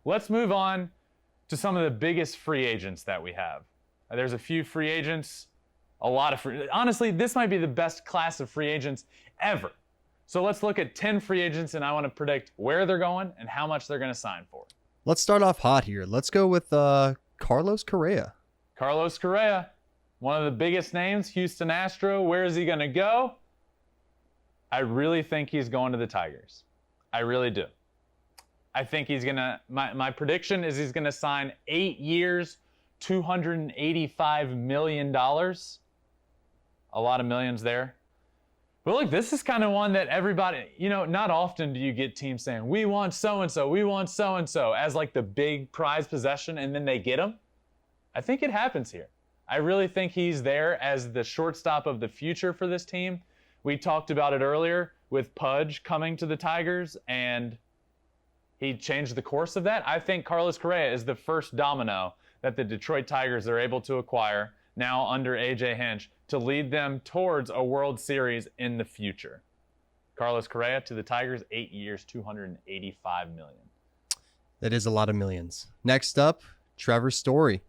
let's move on to some of the biggest free agents that we have. There's a few free agents, a lot of free. Honestly, this might be the best class of free agents ever. So let's look at 10 free agents, and I want to predict where they're going and how much they're going to sign for. Let's start off hot here. Let's go with Carlos Correa. Carlos Correa, one of the biggest names, Houston Astro. Where is he going to go? I really think he's going to the Tigers. I really do. I think he's going to, my prediction is he's going to sign 8 years, $285 million. A lot of millions there. But look, this is kind of one that everybody, not often do you get teams saying, we want so-and-so, we want so-and-so as like the big prize possession, and then they get him. I think it happens here. I really think he's there as the shortstop of the future for this team. We talked about it earlier with Pudge coming to the Tigers, and he changed the course of that. I think Carlos Correa is the first domino that the Detroit Tigers are able to acquire now under A.J. Hinch to lead them towards a World Series in the future. Carlos Correa to the Tigers, 8 years, $285 million. That is a lot of millions. Next up, Trevor Story.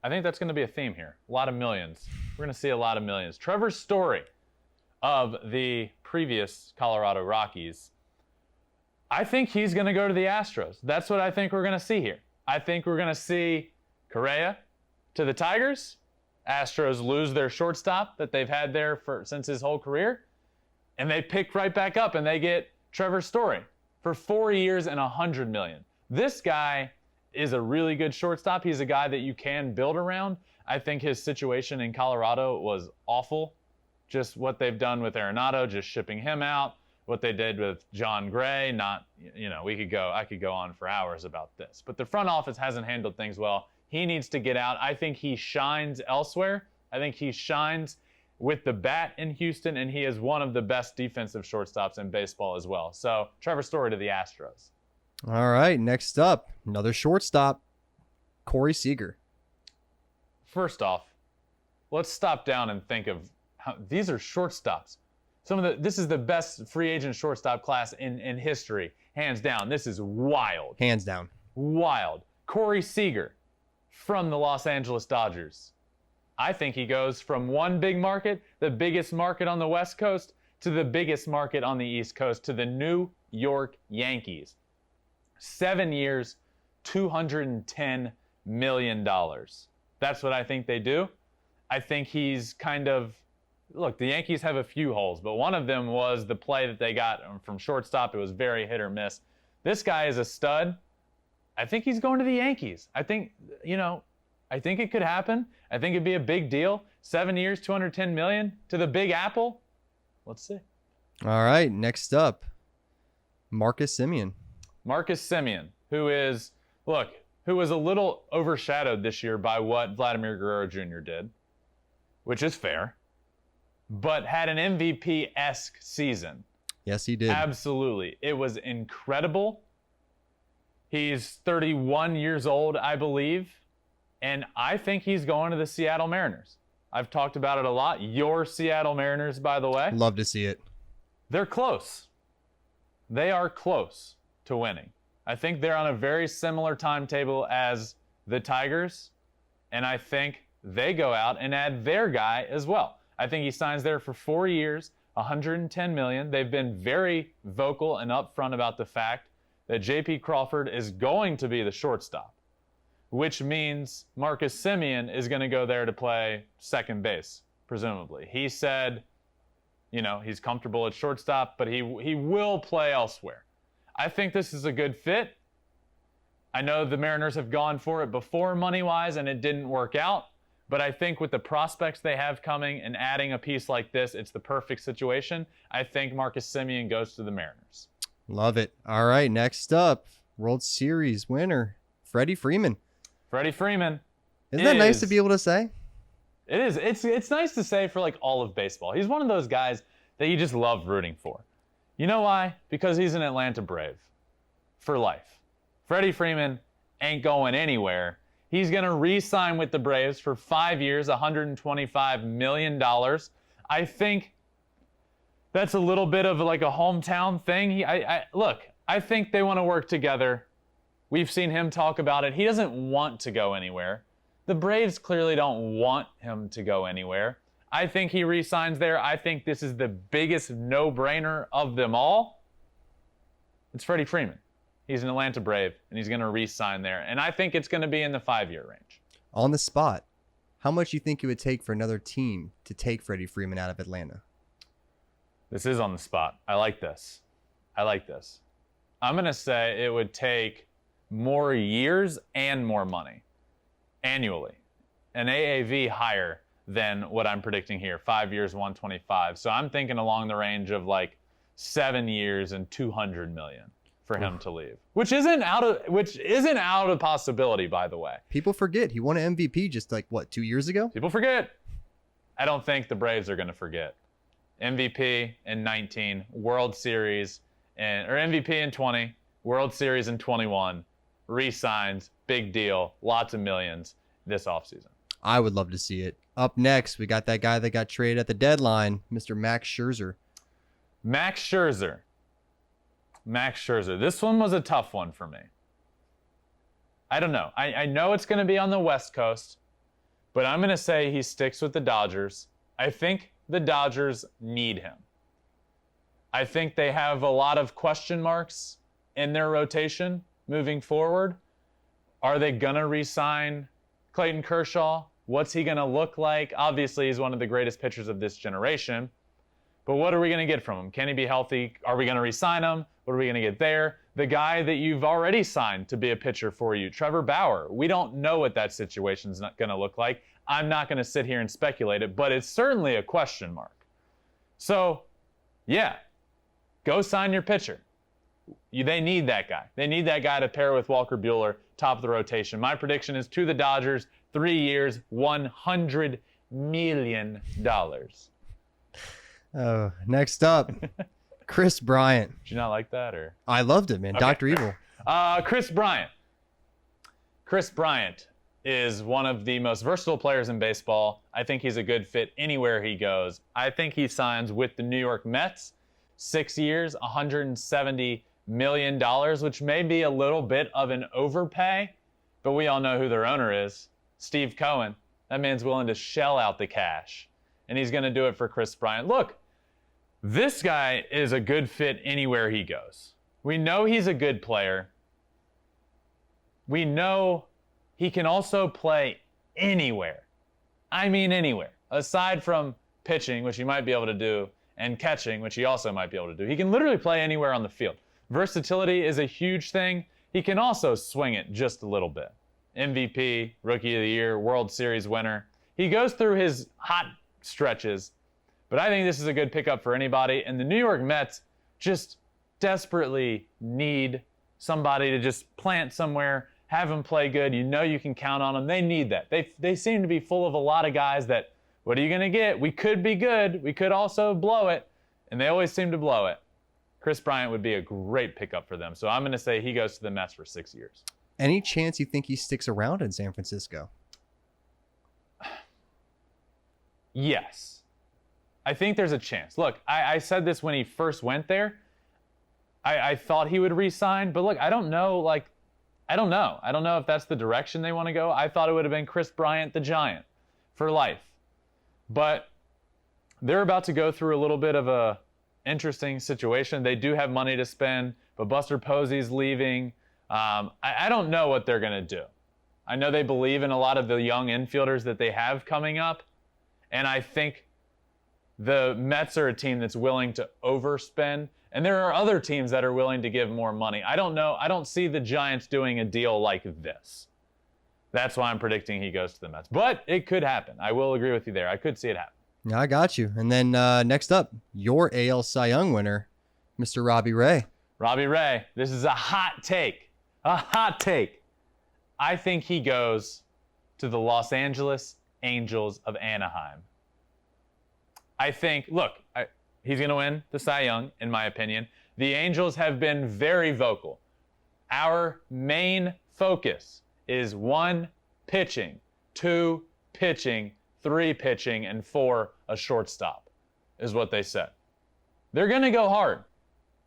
I think that's going to be a theme here. A lot of millions. We're going to see a lot of millions. Trevor Story of the previous Colorado Rockies. I think he's going to go to the Astros. That's what I think we're going to see here. I think we're going to see Correa to the Tigers. Astros lose their shortstop that they've had there since his whole career. And they pick right back up and they get Trevor Story for 4 years and $100 million. This guy is a really good shortstop. He's a guy that you can build around. I think his situation in Colorado was awful. Just what they've done with Arenado, just shipping him out. What they did with John Gray, I could go on for hours about this. But the front office hasn't handled things well. He needs to get out. I think he shines elsewhere. I think he shines with the bat in Houston, and he is one of the best defensive shortstops in baseball as well. So Trevor Story to the Astros. All right, next up, another shortstop, Corey Seager. First off, let's stop down and think of how these are shortstops. This is the best free agent shortstop class in history, hands down. This is wild. Hands down. Wild. Corey Seager from the Los Angeles Dodgers. I think he goes from one big market, the biggest market on the West Coast, to the biggest market on the East Coast, to the New York Yankees. 7 years, $210 million. That's what I think they do. I think he's look, the Yankees have a few holes, but one of them was the play that they got from shortstop. It was very hit or miss. This guy is a stud. I think he's going to the Yankees. I think it could happen. I think it'd be a big deal. 7 years, $210 million to the Big Apple. Let's see. All right, next up, Marcus Semien. Marcus Semien, who was a little overshadowed this year by what Vladimir Guerrero Jr. did, which is fair, but had an MVP-esque season. Yes, he did. Absolutely. It was incredible. He's 31 years old, I believe, and I think he's going to the Seattle Mariners. I've talked about it a lot. Your Seattle Mariners, by the way. Love to see it. They're close. They are close to winning. I think they're on a very similar timetable as the Tigers, and I think they go out and add their guy as well. I think he signs there for 4 years, $110 million. They've been very vocal and upfront about the fact that J.P. Crawford is going to be the shortstop, which means Marcus Semien is going to go there to play second base, presumably. He said, he's comfortable at shortstop, but he will play elsewhere. I think this is a good fit. I know the Mariners have gone for it before money-wise, and it didn't work out. But I think with the prospects they have coming and adding a piece like this, it's the perfect situation. I think Marcus Semien goes to the Mariners. Love it. All right, next up, World Series winner, Freddie Freeman. Freddie Freeman. Isn't that nice to be able to say? It is. It's nice to say for like all of baseball. He's one of those guys that you just love rooting for. You know why? Because he's an Atlanta Brave for life. Freddie Freeman ain't going anywhere. He's going to re-sign with the Braves for 5 years, $125 million. I think that's a little bit of like a hometown thing. Look, I think they want to work together. We've seen him talk about it. He doesn't want to go anywhere. The Braves clearly don't want him to go anywhere. I think he re-signs there. I think this is the biggest no-brainer of them all. It's Freddie Freeman. He's an Atlanta Brave, and he's going to re-sign there. And I think it's going to be in the 5-year range. On the spot, how much do you think it would take for another team to take Freddie Freeman out of Atlanta? This is on the spot. I like this. I'm going to say it would take more years and more money annually. An AAV higher than what I'm predicting here. 5 years, 125. So I'm thinking along the range of like 7 years and 200 million for him to leave, which isn't out of possibility, by the way. People forget he won an MVP just like, what, 2 years ago? People forget. I don't think the Braves are going to forget. MVP in 19, World Series, or MVP in 20, World Series in 21, re-signs, big deal, lots of millions this offseason. I would love to see it. Up next, we got that guy that got traded at the deadline, Mr. Max Scherzer. Max Scherzer. This one was a tough one for me. I don't know. I know it's going to be on the West Coast, but I'm going to say he sticks with the Dodgers. I think the Dodgers need him. I think they have a lot of question marks in their rotation moving forward. Are they going to re-sign Clayton Kershaw? What's he going to look like? Obviously, he's one of the greatest pitchers of this generation. But what are we going to get from him? Can he be healthy? Are we going to re-sign him? What are we going to get there? The guy that you've already signed to be a pitcher for you, Trevor Bauer. We don't know what that situation's not going to look like. I'm not going to sit here and speculate it, but it's certainly a question mark. So, yeah, go sign your pitcher. They need that guy. They need that guy to pair with Walker Buehler, top of the rotation. My prediction is to the Dodgers, 3 years, $100 million. Oh, next up, Kris Bryant. Did you not like that, or? I loved it, man. Okay. Dr. Evil. Kris Bryant. Kris Bryant is one of the most versatile players in baseball. I think he's a good fit anywhere he goes. I think he signs with the New York Mets, 6 years, $170 million, which may be a little bit of an overpay, but we all know who their owner is, Steve Cohen. That man's willing to shell out the cash, and he's going to do it for Kris Bryant. Look, this guy is a good fit anywhere he goes. We know he's a good player. We know he can also play anywhere. I mean anywhere. Aside from pitching, which he might be able to do, and catching, which he also might be able to do. He can literally play anywhere on the field. Versatility is a huge thing. He can also swing it just a little bit. MVP, Rookie of the Year, World Series winner. He goes through his hot stretches, but I think this is a good pickup for anybody. And the New York Mets just desperately need somebody to just plant somewhere, have him play good. You know you can count on them. They need that. They seem to be full of a lot of guys that, what are you going to get? We could be good. We could also blow it. And they always seem to blow it. Kris Bryant would be a great pickup for them. So I'm going to say he goes to the Mets for 6 years. Any chance you think he sticks around in San Francisco? Yes. I think there's a chance. Look, I said this when he first went there. I thought he would re-sign. But look, I don't know. I don't know. I don't know if that's the direction they want to go. I thought it would have been Kris Bryant, the Giant, for life. But they're about to go through a little bit of a interesting situation. They do have money to spend, but Buster Posey's leaving. I don't know what they're going to do. I know they believe in a lot of the young infielders that they have coming up, and I think the Mets are a team that's willing to overspend, and there are other teams that are willing to give more money. I don't know. I don't see the Giants doing a deal like this. That's why I'm predicting he goes to the Mets. But it could happen. I will agree with you there. I could see it happen. Yeah, I got you. And then next up, your AL Cy Young winner, Mr. Robbie Ray. Robbie Ray. This is a hot take. A hot take. I think he goes to the Los Angeles Angels of Anaheim. I think, look, he's going to win the Cy Young, in my opinion. The Angels have been very vocal. Our main focus is 1, pitching, 2, pitching, 3, pitching, and 4, a shortstop, is what they said. They're going to go hard.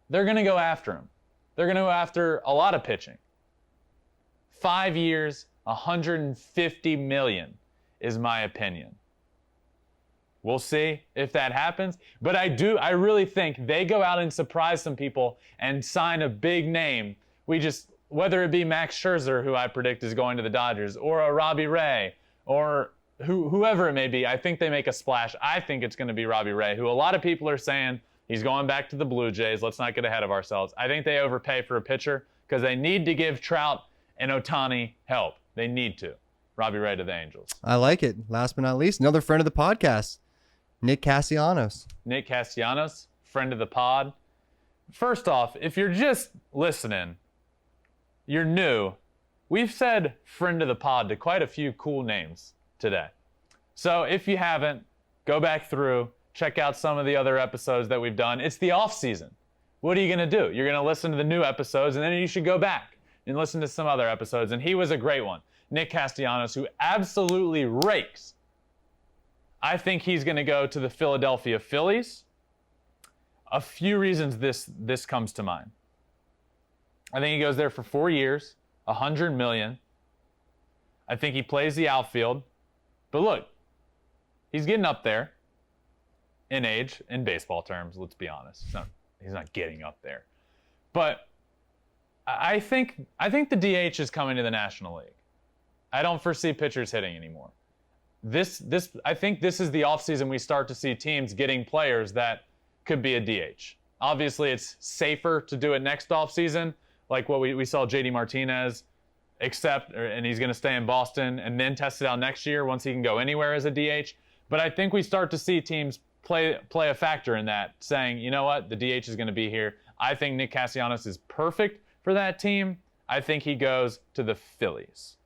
They're going to go after him. They're going to go after a lot of pitching. 5 years, $150 million is my opinion. We'll see if that happens. But I really think they go out and surprise some people and sign a big name. Whether it be Max Scherzer, who I predict is going to the Dodgers, or a Robbie Ray, or whoever it may be, I think they make a splash. I think it's going to be Robbie Ray, who a lot of people are saying he's going back to the Blue Jays. Let's not get ahead of ourselves. I think they overpay for a pitcher because they need to give Trout and Ohtani help. They need to. Robbie Ray to the Angels. I like it. Last but not least, another friend of the podcast, Nick Castellanos. Nick Castellanos, friend of the pod. First off, if you're just listening, you're new, we've said friend of the pod to quite a few cool names today. So if you haven't, go back through, check out some of the other episodes that we've done. It's the off season. What are you going to do? You're going to listen to the new episodes, and then you should go back and listen to some other episodes. And he was a great one. Nick Castellanos, who absolutely rakes. I think he's going to go to the Philadelphia Phillies. A few reasons this comes to mind. I think he goes there for 4 years, $100 million. I think he plays the outfield. But look, he's getting up there in age, in baseball terms, let's be honest. He's not getting up there. But I think the DH is coming to the National League. I don't foresee pitchers hitting anymore. I think this is the offseason we start to see teams getting players that could be a DH. Obviously, it's safer to do it next offseason, like what we saw JD Martinez and he's going to stay in Boston and then test it out next year once he can go anywhere as a DH. But I think we start to see teams play a factor in that, saying, you know what, the DH is going to be here. I think Nick Castellanos is perfect for that team. I think he goes to the Phillies.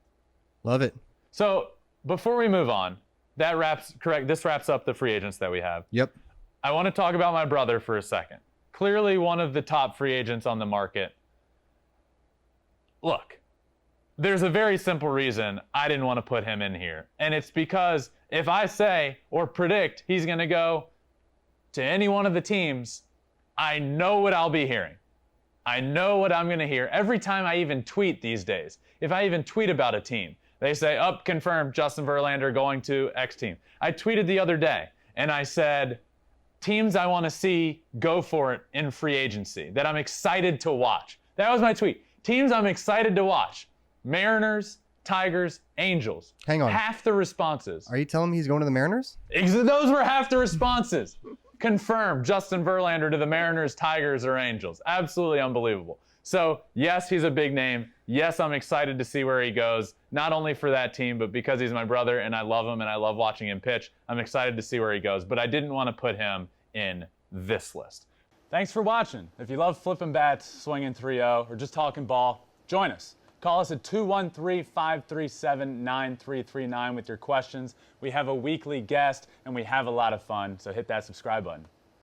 Love it. So before we move on, this wraps up the free agents that we have. Yep. I want to talk about my brother for a second. Clearly one of the top free agents on the market. Look, there's a very simple reason I didn't want to put him in here. And it's because if I say or predict he's going to go to any one of the teams, I know what I'll be hearing. I know what I'm going to hear every time I even tweet these days. If I even tweet about a team, they say, confirmed, Justin Verlander going to X team. I tweeted the other day, and I said, teams I want to see go for it in free agency, that I'm excited to watch. That was my tweet. Teams I'm excited to watch. Mariners, Tigers, Angels. Hang on. Half the responses. Are you telling me he's going to the Mariners? Those were half the responses. Confirmed, Justin Verlander to the Mariners, Tigers, or Angels. Absolutely unbelievable. So, yes, he's a big name. Yes, I'm excited to see where he goes, not only for that team, but because he's my brother and I love him and I love watching him pitch. I'm excited to see where he goes, but I didn't want to put him in this list. Thanks for watching. If you love flipping bats, swinging 3-0, or just talking ball, join us. Call us at 213-537-9339 with your questions. We have a weekly guest, and we have a lot of fun, so hit that subscribe button.